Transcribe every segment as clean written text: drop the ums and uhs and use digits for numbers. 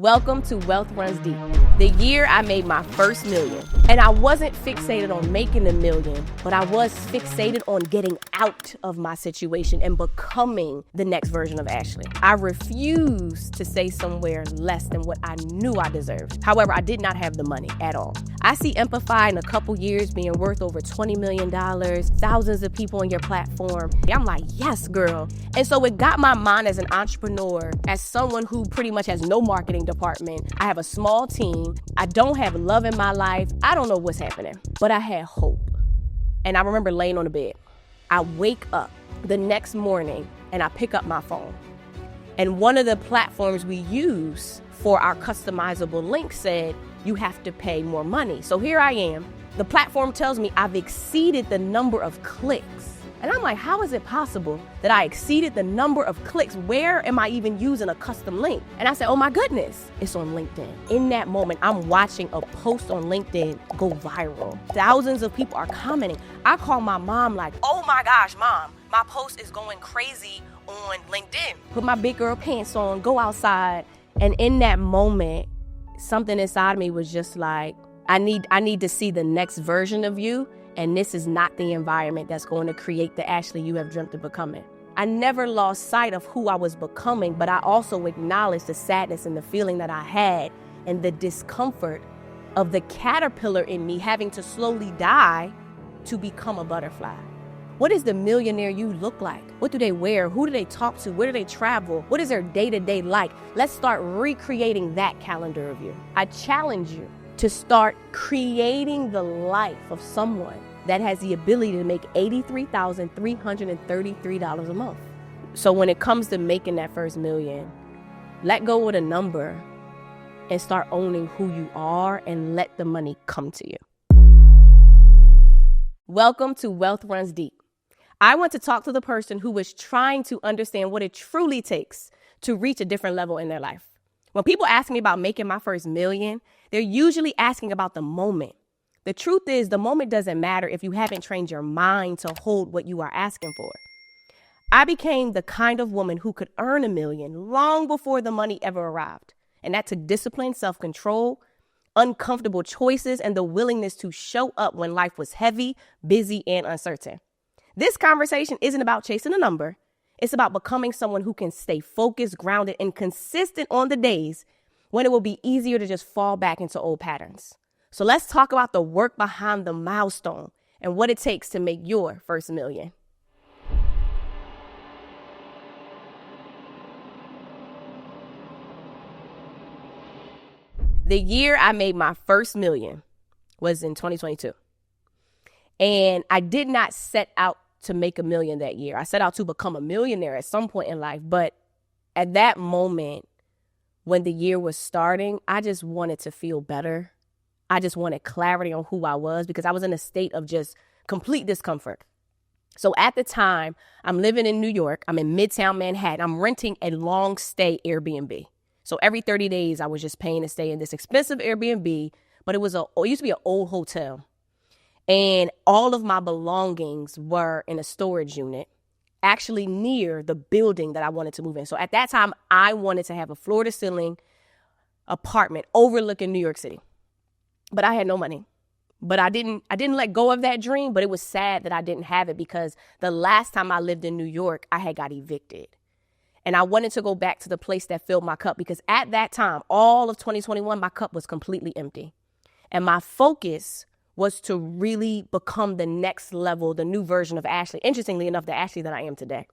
Welcome to Wealth Runs Deep, the year I made my first million. And I wasn't fixated on making the million, but I was fixated on getting out of my situation and becoming the next version of Ashley. I refused to stay somewhere less than what I knew I deserved. However, I did not have the money at all. I see Empify in a couple years being worth over $20 million, thousands of people on your platform. I'm like, yes, girl. And so it got my mind as an entrepreneur, as someone who pretty much has no marketing department. I have a small team. I don't have love in my life. I don't know what's happening, but I had hope. And I remember laying on the bed. I wake up the next morning and I pick up my phone. And one of the platforms we use for our customizable link said, you have to pay more money. So here I am. The platform tells me I've exceeded the number of clicks. And I'm like, how is it possible that I exceeded the number of clicks? Where am I even using a custom link? And I said, oh my goodness, it's on LinkedIn. In that moment, I'm watching a post on LinkedIn go viral. Thousands of people are commenting. I call my mom like, oh my gosh, mom, my post is going crazy on LinkedIn. Put my big girl pants on, go outside. And in that moment, something inside me was just like, I need to see the next version of you. And this is not the environment that's going to create the Ashley you have dreamt of becoming. I never lost sight of who I was becoming, but I also acknowledged the sadness and the feeling that I had and the discomfort of the caterpillar in me having to slowly die to become a butterfly. What does the millionaire you look like? What do they wear? Who do they talk to? Where do they travel? What is their day-to-day like? Let's start recreating that calendar of you. I challenge you to start creating the life of someone that has the ability to make $83,333 a month. So when it comes to making that first million, let go of the number and start owning who you are and let the money come to you. Welcome to Wealth Runs Deep. I want to talk to the person who is trying to understand what it truly takes to reach a different level in their life. When people ask me about making my first million, they're usually asking about the moment. The truth is, the moment doesn't matter if you haven't trained your mind to hold what you are asking for. I became the kind of woman who could earn $1 million long before the money ever arrived. And that took discipline, self-control, uncomfortable choices, and the willingness to show up when life was heavy, busy, and uncertain. This conversation isn't about chasing a number. It's about becoming someone who can stay focused, grounded, and consistent on the days when it will be easier to just fall back into old patterns. So let's talk about the work behind the milestone and what it takes to make your first million. The year I made my first million was in 2022. And I did not set out to make $1 million that year. I set out to become a millionaire at some point in life. But at that moment, when the year was starting, I just wanted to feel better. I just wanted clarity on who I was because I was in a state of just complete discomfort. So at the time, I'm living in New York. I'm in Midtown Manhattan. I'm renting a long stay Airbnb. So every 30 days, I was just paying to stay in this expensive Airbnb, but it used to be an old hotel. And all of my belongings were in a storage unit, actually near the building that I wanted to move in. So at that time, I wanted to have a floor-to-ceiling apartment overlooking New York City. But I had no money. But I didn't let go of that dream, but it was sad that I didn't have it because the last time I lived in New York, I had got evicted. And I wanted to go back to the place that filled my cup because at that time, all of 2021, my cup was completely empty. And my focus was to really become the next level, the new version of Ashley. Interestingly enough, the Ashley that I am today.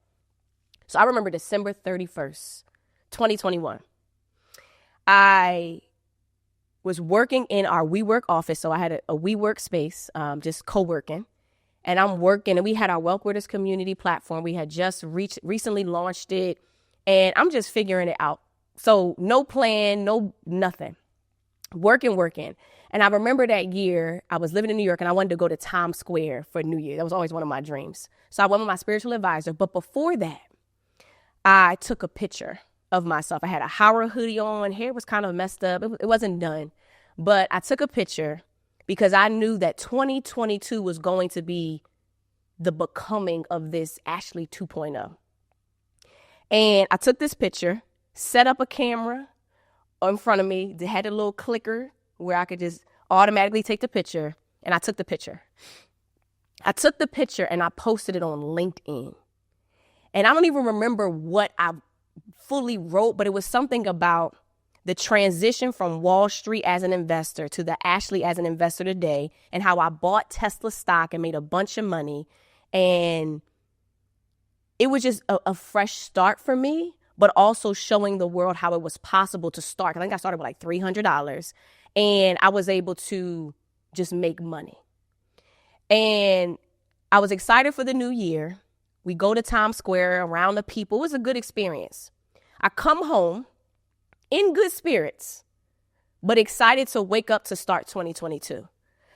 So I remember December 31st, 2021. I was working in our WeWork office. So I had a WeWork space, just co-working. And I'm working, and we had our Wealth Builders community platform. We had just recently launched it, and I'm just figuring it out. So no plan, no nothing. Working. And I remember that year I was living in New York and I wanted to go to Times Square for New Year. That was always one of my dreams. So I went with my spiritual advisor. But before that, I took a picture of myself. I had a Howard hoodie on. Hair was kind of messed up. It wasn't done. But I took a picture because I knew that 2022 was going to be the becoming of this Ashley 2.0. And I took this picture, set up a camera in front of me. They had a little clicker where I could just automatically take the picture. And I took the picture. And I posted it on LinkedIn. And I don't even remember what I fully wrote, but it was something about the transition from Wall Street as an investor to the Ashley as an investor today, and how I bought Tesla stock and made a bunch of money. And it was just a fresh start for me, but also showing the world how it was possible to start. I think I started with like $300, and I was able to just make money. And I was excited for the new year. We go to Times Square around the people. It was a good experience. I come home in good spirits, but excited to wake up to start 2022.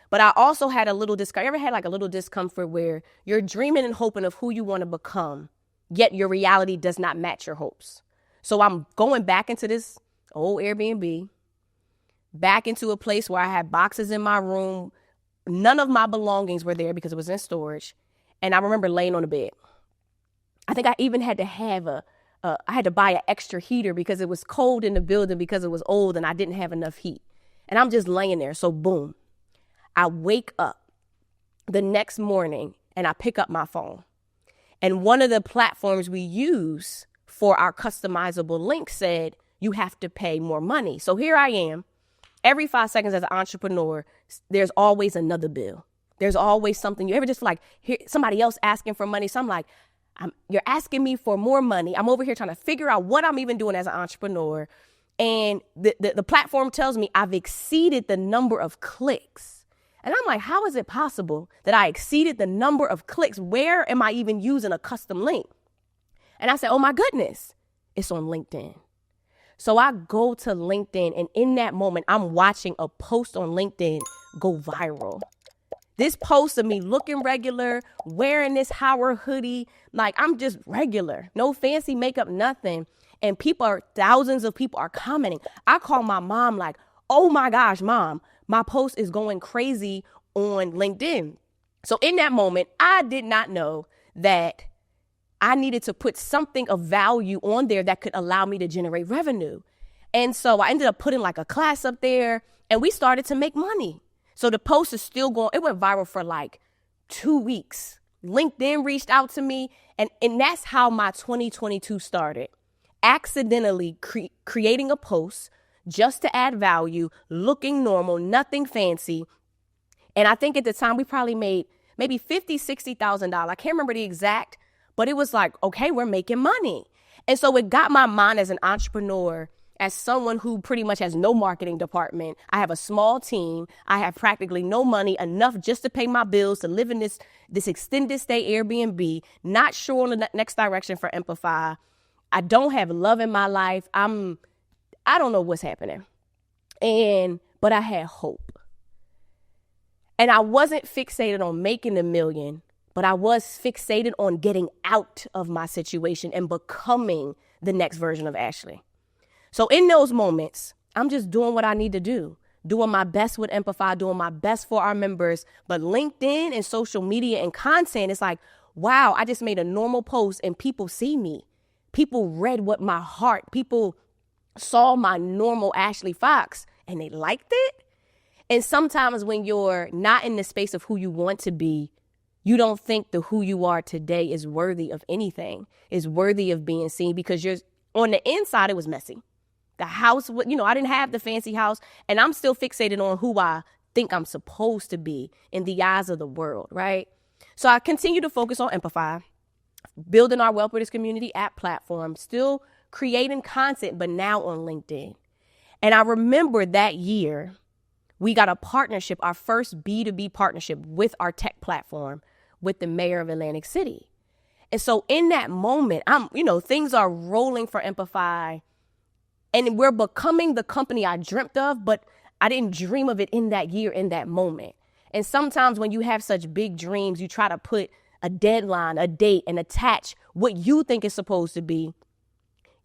But I also had a little discomfort. Ever had like a little discomfort where you're dreaming and hoping of who you want to become, yet your reality does not match your hopes? So I'm going back into this old Airbnb, back into a place where I had boxes in my room. None of my belongings were there because it was in storage. And I remember laying on the bed. I think I even had to have I had to buy an extra heater because it was cold in the building because it was old and I didn't have enough heat. And I'm just laying there. So boom, I wake up the next morning and I pick up my phone. And one of the platforms we use for our customizable link said, you have to pay more money. So here I am. Every 5 seconds as an entrepreneur, there's always another bill. There's always something. You ever just like hear somebody else asking for money? So I'm like, you're asking me for more money. I'm over here trying to figure out what I'm even doing as an entrepreneur. And the platform tells me I've exceeded the number of clicks. And I'm like, how is it possible that I exceeded the number of clicks? Where am I even using a custom link? And I said, oh my goodness, it's on LinkedIn. So I go to LinkedIn, and in that moment, I'm watching a post on LinkedIn go viral. This post of me looking regular, wearing this Howard hoodie, like I'm just regular, no fancy makeup, nothing. And thousands of people are commenting. I call my mom like, oh my gosh, Mom, my post is going crazy on LinkedIn. So in that moment, I did not know that I needed to put something of value on there that could allow me to generate revenue. And so I ended up putting like a class up there, and we started to make money. So the post is still going. It went viral for like 2 weeks. LinkedIn reached out to me, and that's how my 2022 started. Accidentally creating a post just to add value, looking normal, nothing fancy. And I think at the time we probably made maybe $50,000, $60,000. I can't remember the exact, but it was like, okay, we're making money. And so it got my mind as an entrepreneur, as someone who pretty much has no marketing department. I have a small team. I have practically no money, enough just to pay my bills, to live in this extended stay Airbnb, not sure on the next direction for Empify. I don't have love in my life. I don't know what's happening. But I had hope. And I wasn't fixated on making $1 million, but I was fixated on getting out of my situation and becoming the next version of Ashley. So in those moments, I'm just doing what I need to do, doing my best with Empify, doing my best for our members. But LinkedIn and social media and content, it's like, wow, I just made a normal post and people see me. People read people saw my normal Ashley Fox and they liked it. And sometimes when you're not in the space of who you want to be, you don't think the who you are today is worthy of anything, is worthy of being seen, because you're on the inside, it was messy. The house, I didn't have the fancy house, and I'm still fixated on who I think I'm supposed to be in the eyes of the world, right? So I continue to focus on Empify, building our Wealth Builders Community app platform, still creating content, but now on LinkedIn. And I remember that year, we got a partnership, our first B2B partnership with our tech platform with the mayor of Atlantic City. And so in that moment, things are rolling for Empify. And we're becoming the company I dreamt of, but I didn't dream of it in that year, in that moment. And sometimes when you have such big dreams, you try to put a deadline, a date, and attach what you think is supposed to be.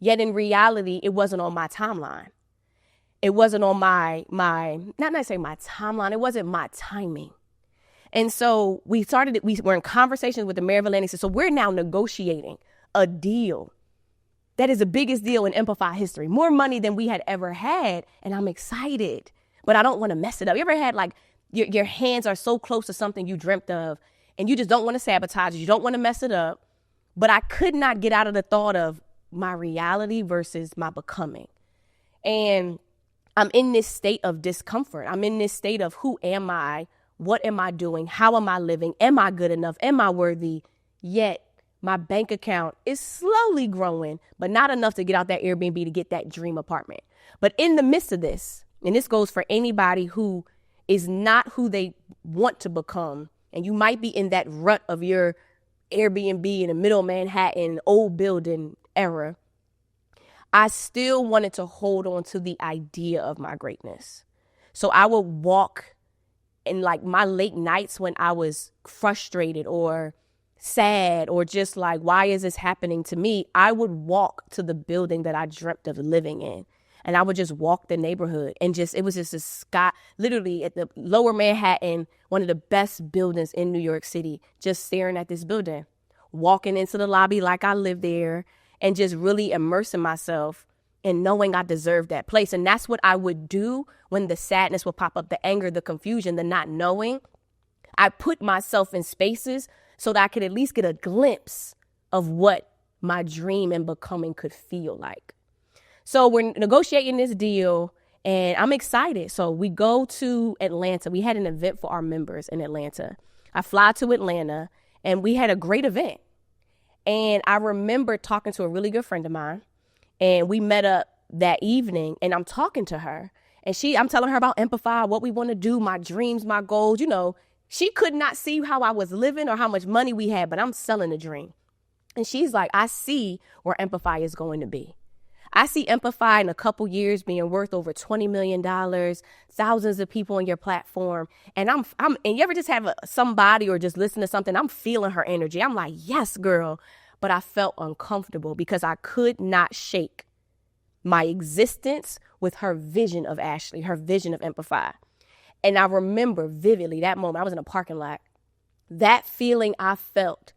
Yet in reality, it wasn't on my timeline. It wasn't on my not necessarily my timeline. It wasn't my timing. And so we were in conversations with the mayor of Atlantic City. So we're now negotiating a deal That is the biggest deal in Empify history. More money than we had ever had. And I'm excited, but I don't want to mess it up. You ever had like your hands are so close to something you dreamt of and you just don't want to sabotage it. You don't want to mess it up. But I could not get out of the thought of my reality versus my becoming. And I'm in this state of discomfort. I'm in this state of who am I? What am I doing? How am I living? Am I good enough? Am I worthy? Yet my bank account is slowly growing, but not enough to get out that Airbnb to get that dream apartment. But in the midst of this, and this goes for anybody who is not who they want to become, and you might be in that rut of your Airbnb in the middle of Manhattan, old building era, I still wanted to hold on to the idea of my greatness. So I would walk in like my late nights when I was frustrated or sad or just like, why is this happening to me? I would walk to the building that I dreamt of living in. And I would just walk the neighborhood and it was just a sky, literally at the lower Manhattan, one of the best buildings in New York City, just staring at this building, walking into the lobby like I lived there and just really immersing myself and knowing I deserved that place. And that's what I would do when the sadness would pop up, the anger, the confusion, the not knowing. I put myself in spaces so that I could at least get a glimpse of what my dream and becoming could feel like. So we're negotiating this deal and I'm excited. So we go to Atlanta. We had an event for our members in Atlanta. I fly to Atlanta and we had a great event. And I remember talking to a really good friend of mine and we met up that evening and I'm talking to her and I'm telling her about Empify, what we want to do, my dreams, my goals. She could not see how I was living or how much money we had, but I'm selling a dream. And she's like, I see where Empify is going to be. I see Empify in a couple years being worth over $20 million, thousands of people on your platform. And and you ever just have somebody or just listen to something, I'm feeling her energy. I'm like, yes, girl. But I felt uncomfortable because I could not shake my existence with her vision of Ashley, her vision of Empify. And I remember vividly that moment. I was in a parking lot. That feeling I felt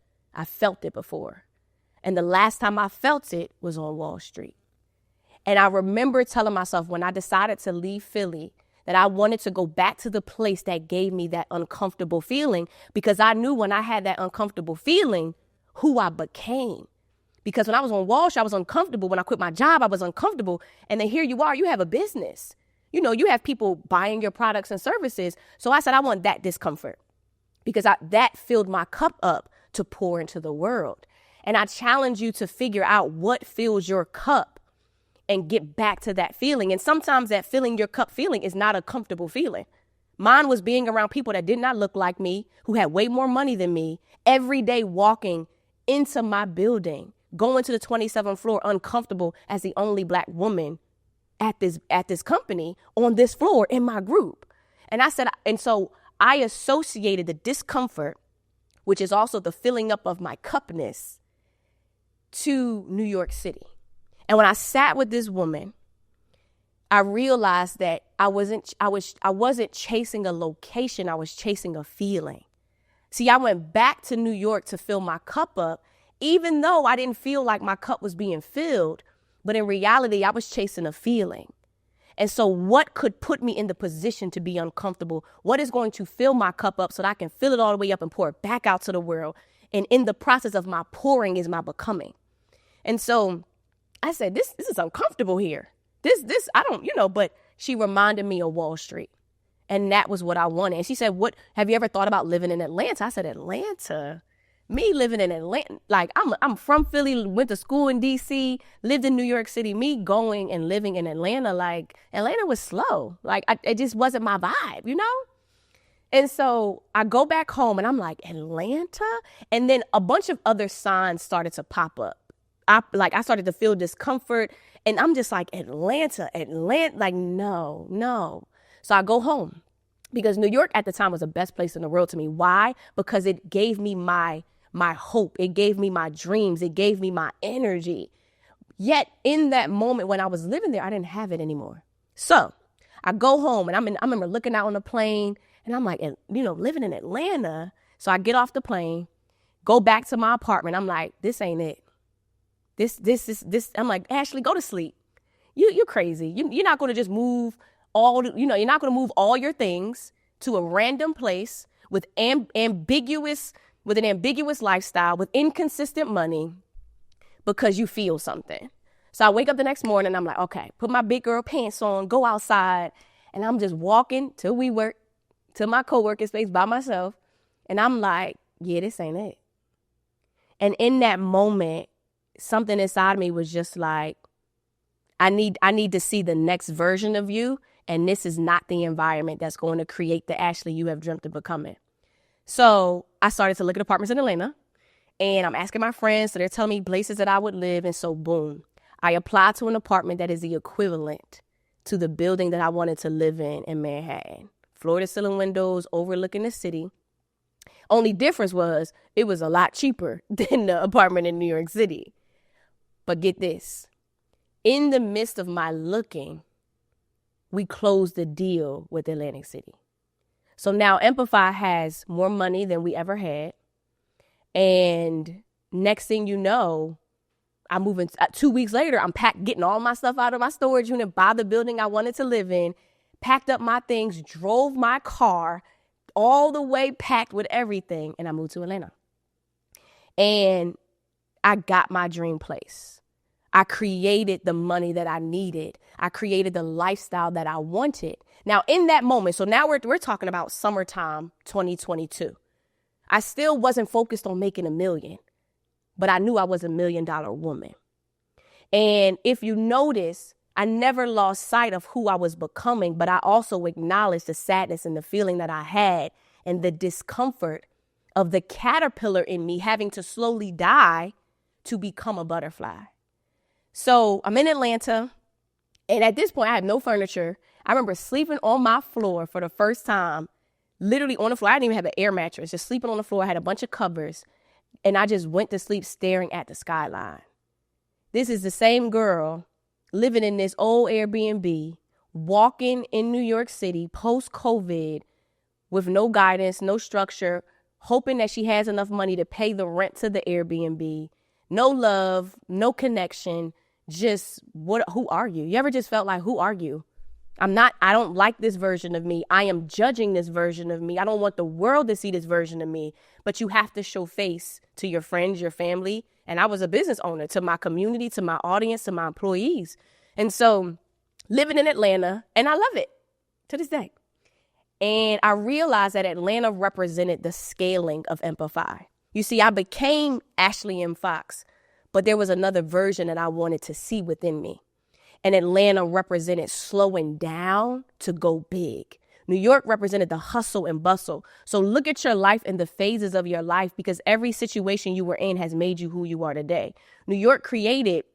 it before. And the last time I felt it was on Wall Street. And I remember telling myself when I decided to leave Philly that I wanted to go back to the place that gave me that uncomfortable feeling because I knew when I had that uncomfortable feeling who I became. Because when I was on Wall Street, I was uncomfortable. When I quit my job, I was uncomfortable. And then here you are, you have a business. You have people buying your products and services. So I said, I want that discomfort because that filled my cup up to pour into the world. And I challenge you to figure out what fills your cup and get back to that feeling. And sometimes that filling your cup feeling is not a comfortable feeling. Mine was being around people that did not look like me, who had way more money than me, every day walking into my building, going to the 27th floor, uncomfortable as the only Black woman at this company on this floor in my group. And so I associated the discomfort, which is also the filling up of my cupness, to New York City. And when I sat with this woman, I realized that I wasn't chasing a location. I was chasing a feeling. See, I went back to New York to fill my cup up, even though I didn't feel like my cup was being filled. But in reality, I was chasing a feeling. And so what could put me in the position to be uncomfortable? What is going to fill my cup up so that I can fill it all the way up and pour it back out to the world? And in the process of my pouring is my becoming. And so I said, this is uncomfortable here. This, I don't, but she reminded me of Wall Street. And that was what I wanted. And she said, have you ever thought about living in Atlanta? I said, Atlanta? Me living in Atlanta? Like, I'm from Philly, went to school in DC, lived in New York City. Me going and living in Atlanta, like, Atlanta was slow. Like, it just wasn't my vibe, And so I go back home and I'm like, Atlanta? And then a bunch of other signs started to pop up. I started to feel discomfort and I'm just like, Atlanta, like, no. So I go home because New York at the time was the best place in the world to me. Why? Because it gave me my hope. It gave me my dreams. It gave me my energy. Yet in that moment when I was living there, I didn't have it anymore. So I go home and I remember looking out on the plane and I'm like, living in Atlanta. So I get off the plane, go back to my apartment. I'm like, this ain't it. I'm like, Ashley, go to sleep. You're crazy. You're not going to just move you're not going to move all your things to a random place with an ambiguous lifestyle, with inconsistent money because you feel something. So I wake up the next morning, I'm like, okay, put my big girl pants on, go outside. And I'm just walking to WeWork, to my co-working space by myself. And I'm like, yeah, this ain't it. And in that moment, something inside me was just like, I need to see the next version of you. And this is not the environment that's going to create the Ashley you have dreamt of becoming. So I started to look at apartments in Atlanta, and I'm asking my friends. So they're telling me places that I would live. And so boom, I applied to an apartment that is the equivalent to the building that I wanted to live in Manhattan. Floor to ceiling windows overlooking the city. Only difference was it was a lot cheaper than the apartment in New York City. But get this. In the midst of my looking, we closed the deal with Atlantic City. So now Empify has more money than we ever had. And next thing you know, I'm moving 2 weeks later, I'm getting all my stuff out of my storage unit by the building I wanted to live in, packed up my things, drove my car all the way packed with everything. And I moved to Atlanta. And I got my dream place. I created the money that I needed. I created the lifestyle that I wanted. Now, in that moment, so now we're talking about summertime 2022. I still wasn't focused on making $1 million, but I knew I was $1 million woman. And if you notice, I never lost sight of who I was becoming, but I also acknowledged the sadness and the feeling that I had and the discomfort of the caterpillar in me having to slowly die to become a butterfly. So I'm in Atlanta, and at this point, I have no furniture. I remember sleeping on my floor for the first time, literally on the floor. I didn't even have an air mattress, just sleeping on the floor. I had a bunch of covers, and I just went to sleep staring at the skyline. This is the same girl living in this old Airbnb, walking in New York City post-COVID with no guidance, no structure, hoping that she has enough money to pay the rent to the Airbnb. No love, no connection, just who are you? You ever just felt like, who are you? I don't like this version of me. I am judging this version of me. I don't want the world to see this version of me, but you have to show face to your friends, your family. And I was a business owner, to my community, to my audience, to my employees. And so living in Atlanta, and I love it to this day. And I realized that Atlanta represented the scaling of Empify. You see, I became Ashley M. Fox, but there was another version that I wanted to see within me. And Atlanta represented slowing down to go big. New York represented the hustle and bustle. So look at your life and the phases of your life, because every situation you were in has made you who you are today. New York created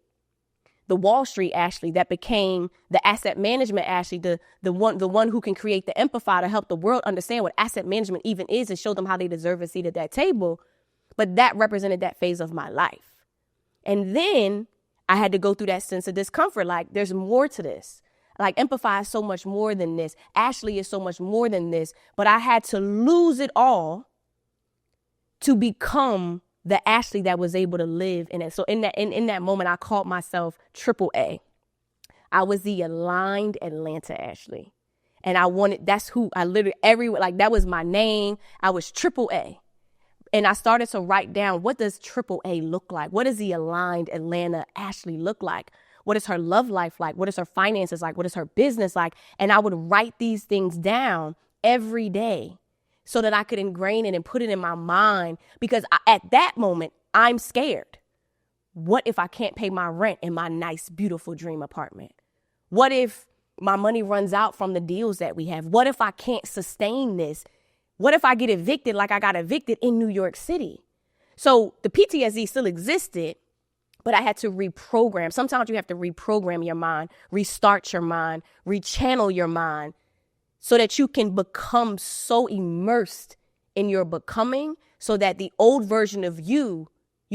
the Wall Street Ashley that became the asset management Ashley, the one who can create the Empify to help the world understand what asset management even is and show them how they deserve a seat at that table. But that represented that phase of my life. And then I had to go through that sense of discomfort. Like, there's more to this. Like, Empify is so much more than this. Ashley is so much more than this. But I had to lose it all to become the Ashley that was able to live in it. So in that moment, I called myself Triple A. I was the aligned Atlanta Ashley. And that's who I literally, that was my name. I was Triple A. And I started to write down, what does Triple A look like? What does the aligned Atlanta Ashley look like? What is her love life like? What is her finances like? What is her business like? And I would write these things down every day so that I could ingrain it and put it in my mind, because at that moment, I'm scared. What if I can't pay my rent in my nice, beautiful dream apartment? What if my money runs out from the deals that we have? What if I can't sustain this? What if I get evicted like I got evicted in New York City? So the PTSD still existed, but I had to reprogram. Sometimes you have to reprogram your mind, restart your mind, rechannel your mind so that you can become so immersed in your becoming so that the old version of you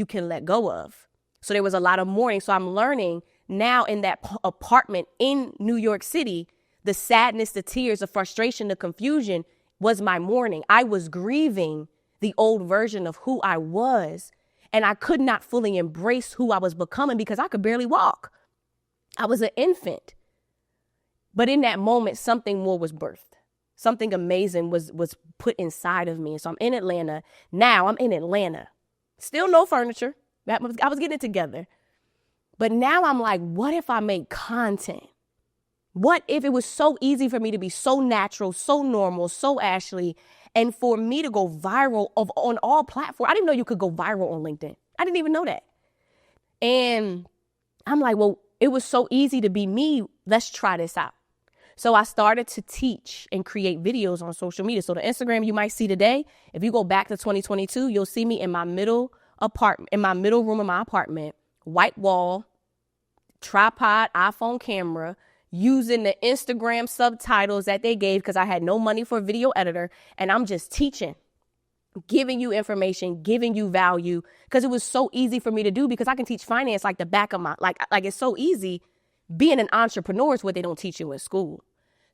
can let go of. So there was a lot of mourning. So I'm learning now in that apartment in New York City, the sadness, the tears, the frustration, the confusion was my mourning. I was grieving the old version of who I was. And I could not fully embrace who I was becoming because I could barely walk. I was an infant. But in that moment, something more was birthed. Something amazing was put inside of me. And so I'm in Atlanta. Now I'm in Atlanta. Still no furniture. I was getting it together. But now I'm like, what if I made content? What if it was so easy for me to be so natural, so normal, so Ashley, and for me to go viral on all platforms? I didn't know you could go viral on LinkedIn. I didn't even know that. And I'm like, well, it was so easy to be me. Let's try this out. So I started to teach and create videos on social media. So the Instagram you might see today, if you go back to 2022, you'll see me in my middle room of my apartment, white wall, tripod, iPhone camera, using the Instagram subtitles that they gave because I had no money for a video editor. And I'm just teaching, giving you information, giving you value, because it was so easy for me to do because I can teach finance like the back of my, like it's so easy. Being an entrepreneur is what they don't teach you in school.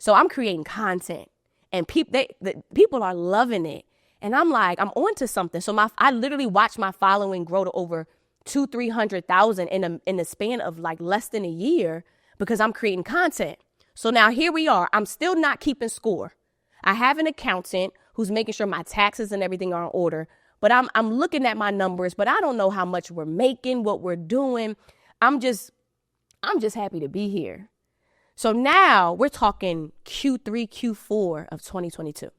So I'm creating content and people are loving it. And I'm like, I'm on to something. So I literally watched my following grow to over 200,000-300,000 in the span of like less than a year because I'm creating content. So now here we are. I'm still not keeping score. I have an accountant who's making sure my taxes and everything are in order. But I'm looking at my numbers, but I don't know how much we're making, what we're doing. I'm just happy to be here. So now we're talking Q3, Q4 of 2022.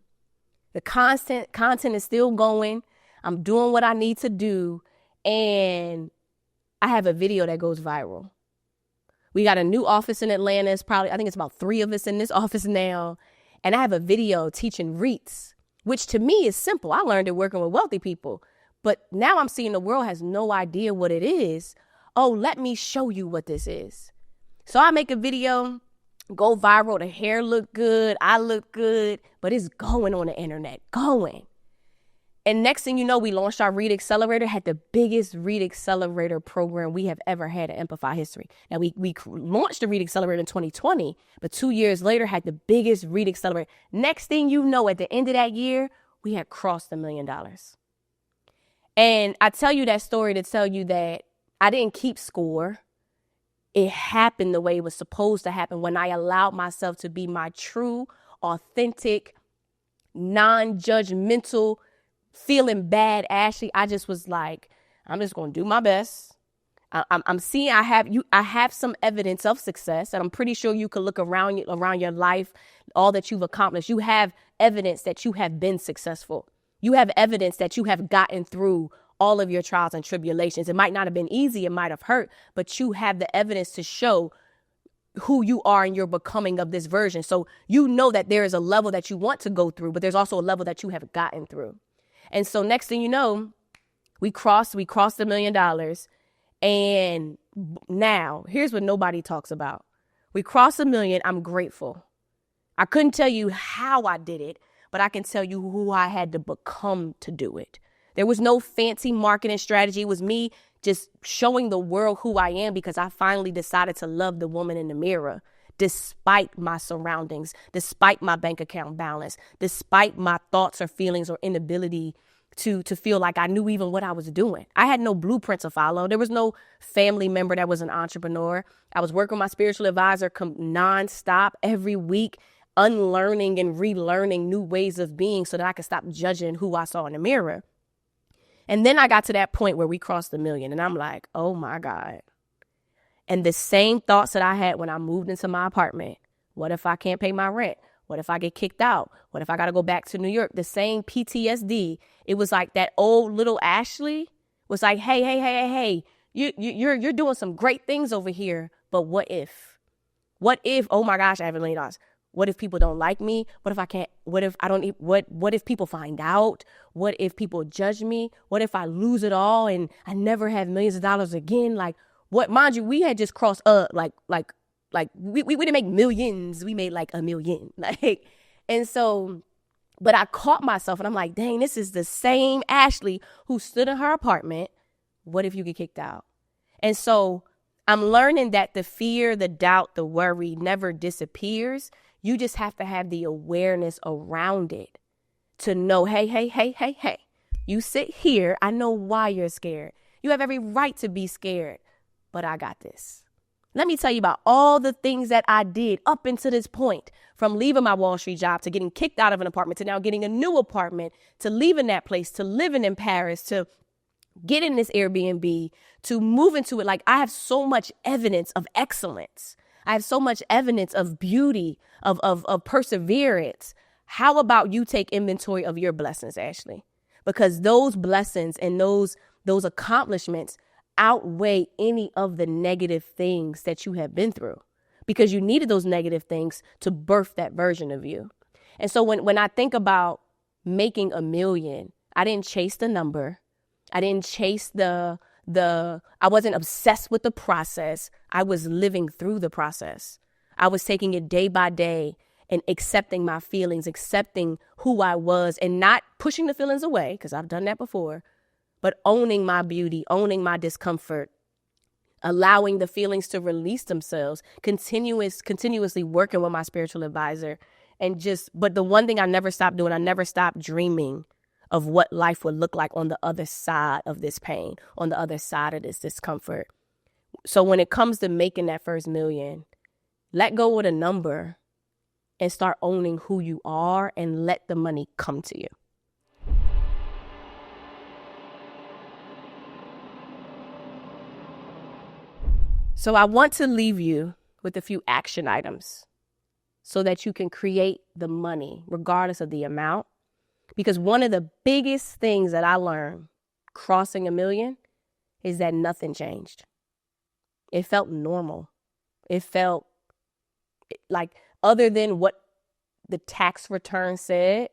The content is still going. I'm doing what I need to do. And I have a video that goes viral. We got a new office in Atlanta. I think it's about 3 of us in this office now. And I have a video teaching REITs, which to me is simple. I learned it working with wealthy people. But now I'm seeing the world has no idea what it is. Oh, let me show you what this is. So I make a video, go viral. The hair look good. I look good. But it's going on the internet, going. And next thing you know, we launched our Read Accelerator, had the biggest Read Accelerator program we have ever had in Empify history. Now, we launched the Read Accelerator in 2020, but 2 years later had the biggest Read Accelerator. Next thing you know, at the end of that year, we had crossed $1 million. And I tell you that story to tell you that I didn't keep score. It happened the way it was supposed to happen when I allowed myself to be my true, authentic, non-judgmental, feeling bad Ashley. I just was like, I'm just going to do my best. I'm seeing I have some evidence of success, and I'm pretty sure you could look around your life, all that you've accomplished. You have evidence that you have been successful. You have evidence that you have gotten through all of your trials and tribulations. It might not have been easy. It might have hurt, but you have the evidence to show who you are and you're becoming of this version. So you know that there is a level that you want to go through, but there's also a level that you have gotten through. And so next thing you know, we crossed $1 million. And now here's what nobody talks about. We crossed $1 million. I'm grateful. I couldn't tell you how I did it, but I can tell you who I had to become to do it. There was no fancy marketing strategy. It was me just showing the world who I am because I finally decided to love the woman in the mirror, despite my surroundings, despite my bank account balance, despite my thoughts or feelings or inability to feel like I knew even what I was doing. I had no blueprint to follow. There was no family member that was an entrepreneur. I was working with my spiritual advisor nonstop every week, unlearning and relearning new ways of being so that I could stop judging who I saw in the mirror. And then I got to that point where we crossed $1 million and I'm like, oh my God. And the same thoughts that I had when I moved into my apartment. What if I can't pay my rent? What if I get kicked out? What if I got to go back to New York? The same PTSD. It was like that old little Ashley was like, hey, you're doing some great things over here. But what if? What if, oh my gosh, I have $1 million. What if people don't like me? What if I can't? What if I don't? What if people find out? What if people judge me? What if I lose it all and I never have millions of dollars again? Like what? Mind you, we had just crossed like we didn't make millions. We made like $1 million. And so, but I caught myself and I'm like, dang, this is the same Ashley who stood in her apartment. What if you get kicked out? And so I'm learning that the fear, the doubt, the worry never disappears. You just have to have the awareness around it to know, hey, you sit here. I know why you're scared. You have every right to be scared, but I got this. Let me tell you about all the things that I did up until this point, from leaving my Wall Street job to getting kicked out of an apartment to now getting a new apartment, to leaving that place, to living in Paris, to getting this Airbnb, to moving to it. Like, I have so much evidence of excellence. I have so much evidence of beauty, of perseverance. How about you take inventory of your blessings, Ashley? Because those blessings and those accomplishments outweigh any of the negative things that you have been through, because you needed those negative things to birth that version of you. And so when I think about making $1 million, I didn't chase the number. I didn't chase I wasn't obsessed with the process. I was living through the process. I was taking it day by day and accepting my feelings, accepting who I was, and not pushing the feelings away, because I've done that before, but owning my beauty, owning my discomfort, allowing the feelings to release themselves, continuously working with my spiritual advisor. But the one thing I never stopped doing, I never stopped dreaming of what life would look like on the other side of this pain, on the other side of this discomfort. So when it comes to making that first $1 million, let go of the number and start owning who you are, and let the money come to you. So I want to leave you with a few action items so that you can create the money regardless of the amount. Because one of the biggest things that I learned crossing $1 million is that nothing changed. It felt normal. It felt like, other than what the tax return said,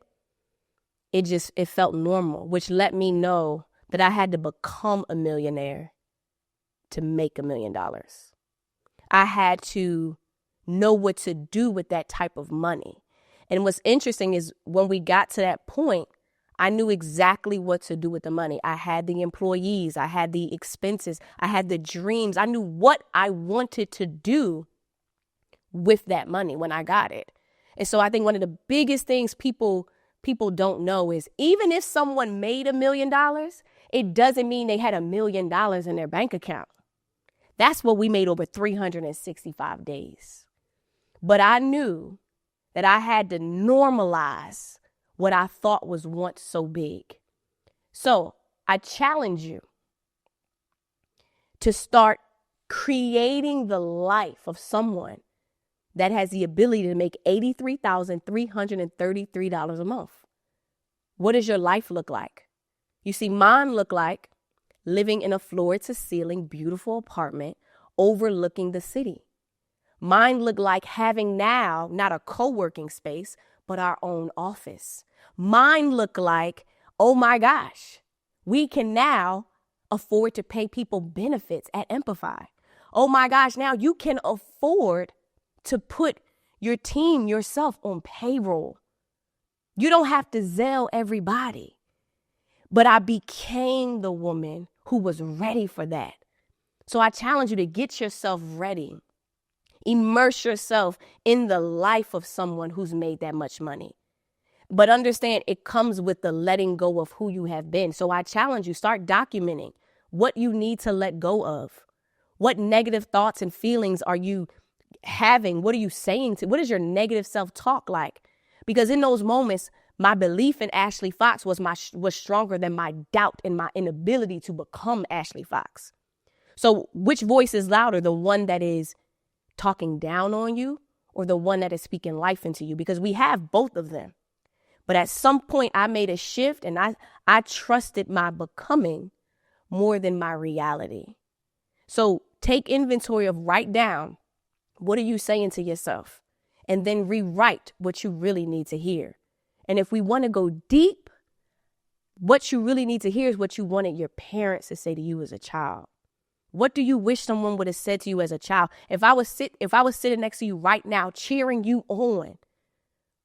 it felt normal, which let me know that I had to become a millionaire to make $1 million. I had to know what to do with that type of money. And what's interesting is when we got to that point, I knew exactly what to do with the money. I had the employees, I had the expenses, I had the dreams. I knew what I wanted to do with that money when I got it. And so I think one of the biggest things people don't know is, even if someone made $1 million, it doesn't mean they had $1 million in their bank account. That's what we made over 365 days. But I knew that I had to normalize what I thought was once so big. So I challenge you to start creating the life of someone that has the ability to make $83,333 a month. What does your life look like? You see, mine look like living in a floor-to-ceiling, beautiful apartment overlooking the city. Mine look like having now not a co-working space, but our own office. Mine look like, oh my gosh, we can now afford to pay people benefits at Empify. Oh my gosh, now you can afford to put your team, yourself on payroll. You don't have to Zelle everybody. But I became the woman who was ready for that. So I challenge you to get yourself ready. Immerse yourself in the life of someone who's made that much money. But understand, it comes with the letting go of who you have been. So I challenge you, start documenting what you need to let go of. What negative thoughts and feelings are you having? What are you saying what is your negative self-talk like? Because in those moments, my belief in Ashley Fox was stronger than my doubt and my inability to become Ashley Fox. So which voice is louder? The one that is talking down on you, or the one that is speaking life into you? Because we have both of them. But at some point I made a shift, and I trusted my becoming more than my reality. So take inventory of, write down, what are you saying to yourself? And then rewrite what you really need to hear. And if we want to go deep, what you really need to hear is what you wanted your parents to say to you as a child. What do you wish someone would have said to you as a child? If I was sitting next to you right now, cheering you on,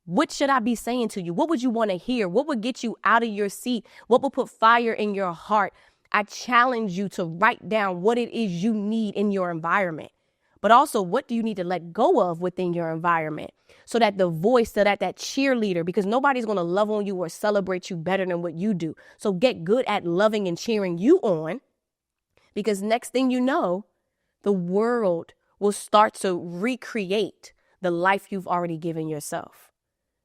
what should I be saying to you? What would you want to hear? What would get you out of your seat? What would put fire in your heart? I challenge you to write down what it is you need in your environment. But also, what do you need to let go of within your environment? So that the voice, so that cheerleader, because nobody's going to love on you or celebrate you better than what you do. So get good at loving and cheering you on, Because next thing you know, the world will start to recreate the life you've already given yourself.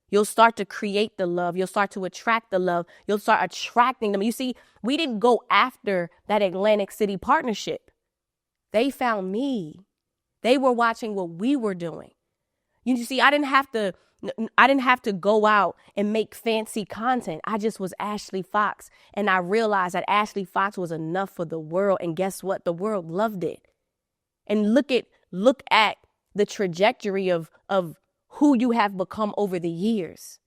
You'll start to create the love. You'll start to attract the love. You'll start attracting them. You see, we didn't go after that Atlantic City partnership. They found me. They were watching what we were doing. You see, I didn't have to go out and make fancy content. I just was Ashley Fox. And I realized that Ashley Fox was enough for the world. And guess what? The world loved it. And look at the trajectory of who you have become over the years.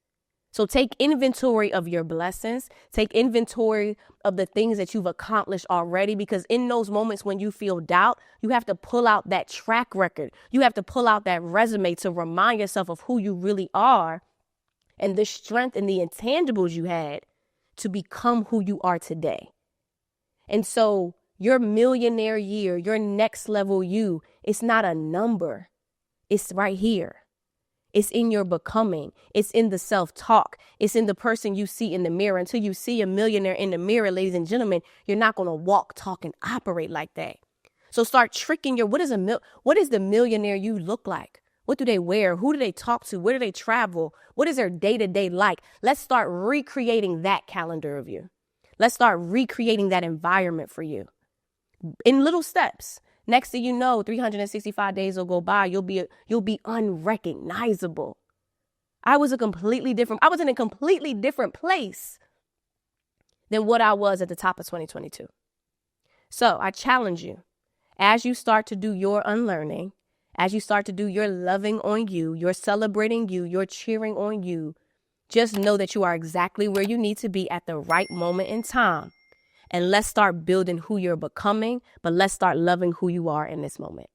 So take inventory of your blessings. Take inventory of the things that you've accomplished already, because in those moments when you feel doubt, you have to pull out that track record. You have to pull out that resume to remind yourself of who you really are and the strength and the intangibles you had to become who you are today. And so your millionaire year, your next level you, it's not a number. It's right here. It's in your becoming. It's in the self-talk. It's in the person you see in the mirror. Until you see a millionaire in the mirror, ladies and gentlemen, you're not going to walk, talk, and operate like that. So start tricking what is the millionaire you look like? What do they wear? Who do they talk to? Where do they travel? What is their day-to-day like? Let's start recreating that calendar of you. Let's start recreating that environment for you in little steps. Next thing you know, 365 days will go by. You'll be unrecognizable. I was in a completely different place than what I was at the top of 2022. So I challenge you, as you start to do your unlearning, as you start to do your loving on you, your celebrating you, your cheering on you, just know that you are exactly where you need to be at the right moment in time. And let's start building who you're becoming, but let's start loving who you are in this moment.